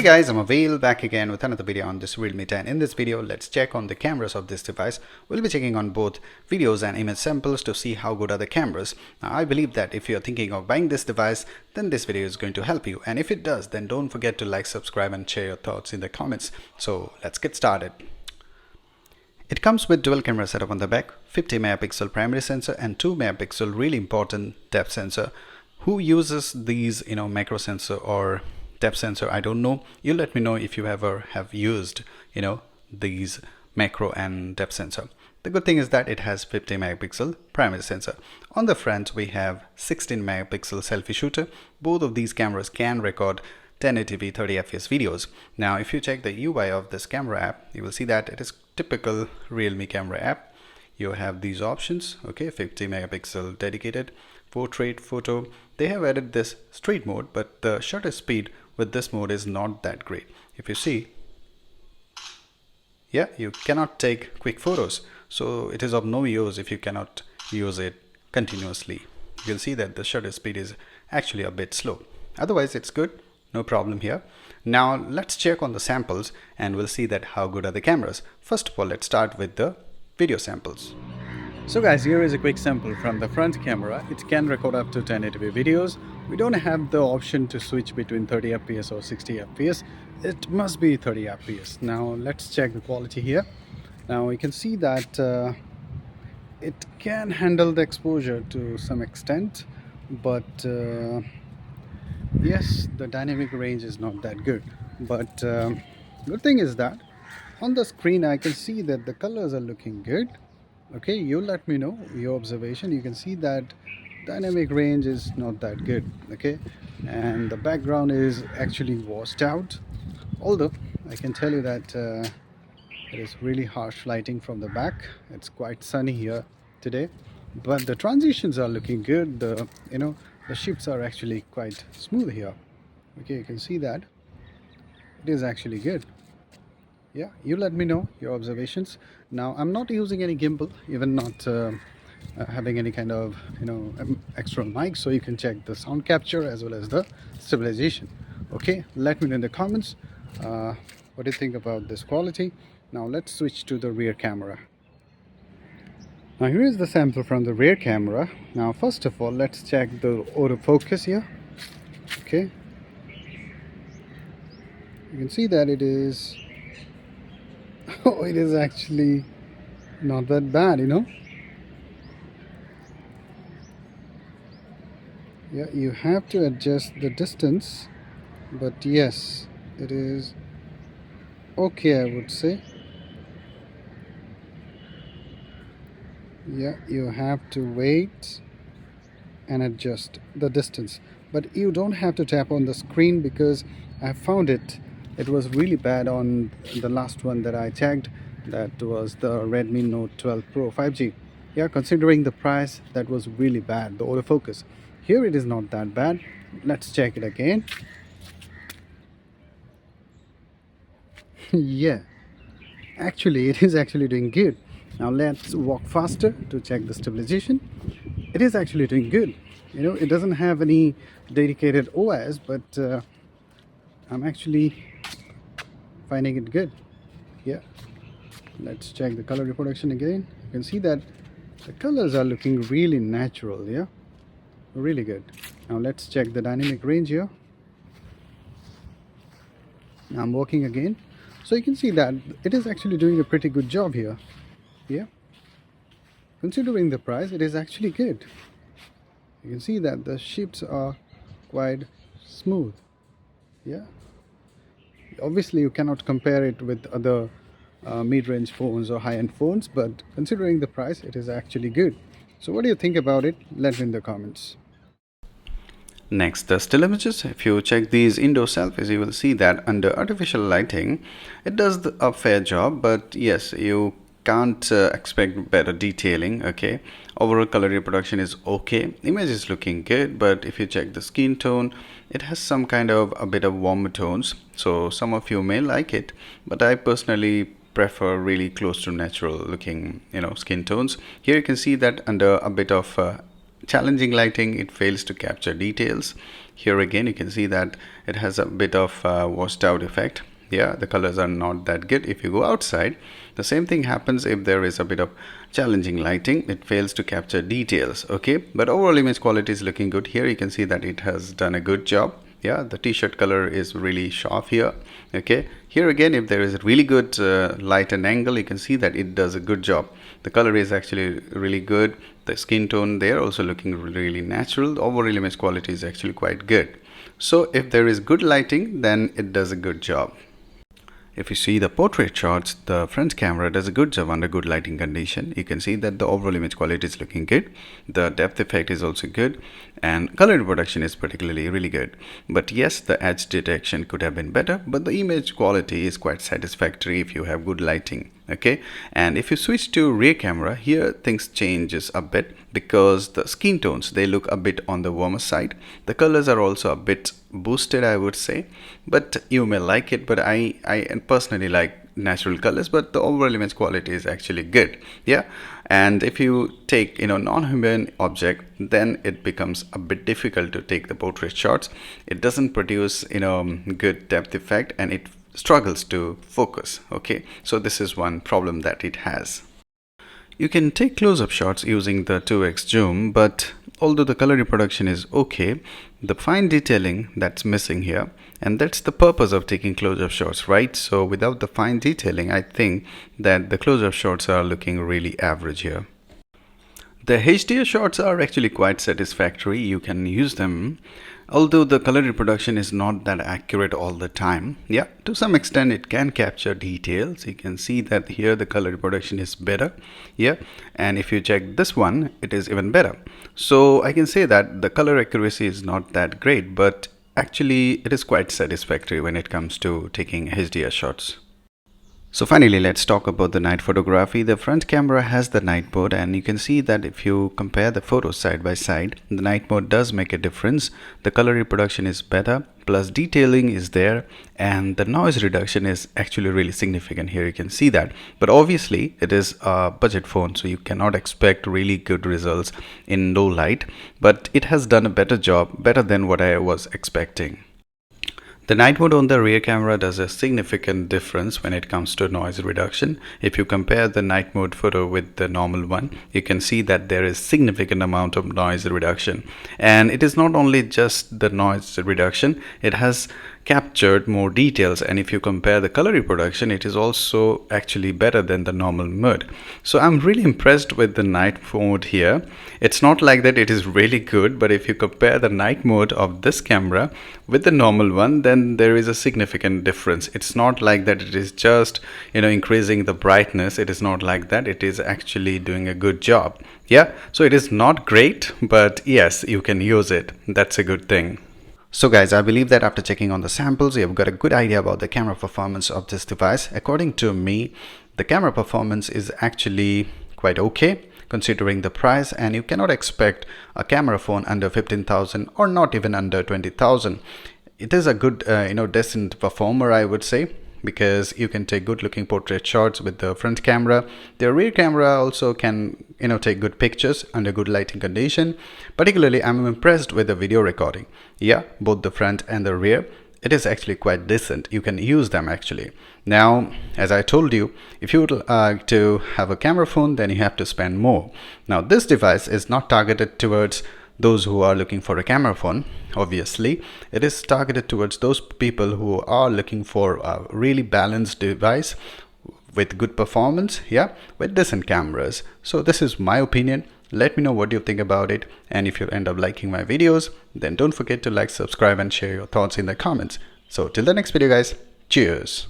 Hey guys, I'm Avail back again with another video on this Realme 10. In this video, let's check on the cameras of this device. We'll be checking on both videos and image samples to see how good are the cameras. Now, I believe that if you're thinking of buying this device, then this video is going to help you. And if it does, then don't forget to like, subscribe and share your thoughts in the comments. So let's get started. It comes with dual camera setup on the back, 50 megapixel primary sensor and 2 megapixel really important depth sensor. Who uses these, macro sensor or depth sensor? I don't know. You let me know if you ever have used, these macro and depth sensor. The good thing is that it has 50 megapixel primary sensor. On the front, we have 16 megapixel selfie shooter. Both of these cameras can record 1080p 30 fps videos. Now, if you check the UI of this camera app, you will see that it is typical Realme camera app. You have these options, okay, 50 megapixel dedicated, portrait, photo. They have added this street mode, but the shutter speed with this mode is not that great. If you see, yeah, you cannot take quick photos, so it is of no use if you cannot use it continuously. You'll see that the shutter speed is actually a bit slow. Otherwise, it's good, no problem here. Now let's check on the samples and we'll see that how good are the cameras. First of all, let's start with the video samples. So guys, here is a quick sample from the front camera. It can record up to 1080p videos. We don't have the option to switch between 30 fps or 60 fps. It must be 30 fps. Now let's check the quality here. Now you can see that it can handle the exposure to some extent, but yes, the dynamic range is not that good. But good thing is that on the screen I can see that the colors are looking good. Okay, you let me know your observation. You can see that dynamic range is not that good, okay, and the background is actually washed out, although I can tell you that it is really harsh lighting from the back. It's quite sunny here today, but the transitions are looking good. The shifts are actually quite smooth here. Okay, you can see that it is actually good. Yeah, you let me know your observations. Now I'm not using any gimbal, even not having any kind of extra mic, so you can check the sound capture as well as the stabilization. Okay, let me know in the comments what do you think about this quality. Now let's switch to the rear camera. Now here is the sample from the rear camera. Now first of all, let's check the autofocus here. Okay, you can see that it is it is actually not that bad, Yeah, you have to adjust the distance, but yes, it is okay, I would say. Yeah, you have to wait and adjust the distance, but you don't have to tap on the screen, because I found it was really bad on the last one that I checked. That was the Redmi Note 12 Pro 5G. Yeah, considering the price, that was really bad, the autofocus. Here it is not that bad. Let's check it again. Yeah, actually it is actually doing good. Now let's walk faster to check the stabilization. It is actually doing good. It doesn't have any dedicated OS, but I'm actually finding it good. Yeah, let's check the color reproduction again. You can see that the colors are looking really natural. Yeah, really good. Now let's check the dynamic range here. Now I'm working again, so you can see that it is actually doing a pretty good job here. Yeah, considering the price, it is actually good. You can see that the shifts are quite smooth. Yeah, obviously you cannot compare it with other mid-range phones or high-end phones, but considering the price, it is actually good. So what do you think about it? Let me in the comments. Next, the still images. If you check these indoor selfies, you will see that under artificial lighting, it does a fair job, but yes, you can't expect better detailing. Okay, overall color reproduction is okay, image is looking good, but if you check the skin tone, it has some kind of a bit of warmer tones, so some of you may like it, but I personally prefer really close to natural looking skin tones. Here you can see that under a bit of challenging lighting, it fails to capture details. Here again you can see that it has a bit of washed out effect. Yeah, the colors are not that good. If you go outside, the same thing happens. If there is a bit of challenging lighting, it fails to capture details. Okay, but overall image quality is looking good. Here you can see that it has done a good job. Yeah, the t-shirt color is really sharp here. Okay, here again, if there is a really good light and angle, you can see that it does a good job. The color is actually really good. The skin tone there also looking really natural. The overall image quality is actually quite good. So if there is good lighting, then it does a good job. If you see the portrait shots, the front camera does a good job under good lighting condition. You can see that the overall image quality is looking good. The depth effect is also good, and color reproduction is particularly really good. But yes, the edge detection could have been better, but the image quality is quite satisfactory if you have good lighting. Okay, and if you switch to rear camera, here things changes a bit because the skin tones, they look a bit on the warmer side. The colors are also a bit boosted, I would say, but you may like it, but I personally like natural colors, but the overall image quality is actually good. Yeah, and if you take non-human object, then it becomes a bit difficult to take the portrait shots. It doesn't produce good depth effect, and it struggles to focus. Okay, so this is one problem that it has. You can take close-up shots using the 2x zoom, but although the color reproduction is okay, the fine detailing that's missing here, and that's the purpose of taking close-up shots, right? So without the fine detailing, I think that the close-up shots are looking really average here. The HDR shots are actually quite satisfactory. You can use them, although the color reproduction is not that accurate all the time. Yeah, to some extent it can capture details. You can see that here the color reproduction is better. Yeah, and if you check this one, it is even better. So I can say that the color accuracy is not that great, but actually it is quite satisfactory when it comes to taking HDR shots. So finally, let's talk about the night photography. The front camera has the night mode, and you can see that if you compare the photos side by side, the night mode does make a difference. The color reproduction is better, plus detailing is there, and the noise reduction is actually really significant. Here you can see that, but obviously it is a budget phone, so you cannot expect really good results in low light, but it has done a better job, better than what I was expecting. The night mode on the rear camera does a significant difference when it comes to noise reduction. If you compare the night mode photo with the normal one, you can see that there is significant amount of noise reduction. And it is not only just the noise reduction, it has captured more details, and if you compare the color reproduction, it is also actually better than the normal mode. So I'm really impressed with the night mode here. It's not like that it is really good, but if you compare the night mode of this camera with the normal one, then there is a significant difference. It's not like that it is just increasing the brightness. It is not like that. It is actually doing a good job. Yeah, so it is not great, but yes, you can use it. That's a good thing. So guys, I believe that after checking on the samples, you've got a good idea about the camera performance of this device. According to me, the camera performance is actually quite okay considering the price, and you cannot expect a camera phone under 15,000 or not even under 20,000. It is a good, decent performer, I would say, because you can take good looking portrait shots with the front camera. The rear camera also can take good pictures under good lighting condition. Particularly, I'm impressed with the video recording. Yeah, both the front and the rear, it is actually quite decent. You can use them actually. Now, as I told you, if you would like to have a camera phone, then you have to spend more. Now, this device is not targeted towards those who are looking for a camera phone. Obviously, it is targeted towards those people who are looking for a really balanced device with good performance, yeah, with decent cameras. So this is my opinion. Let me know what you think about it, and if you end up liking my videos, then don't forget to like, subscribe and share your thoughts in the comments. So till the next video guys, cheers.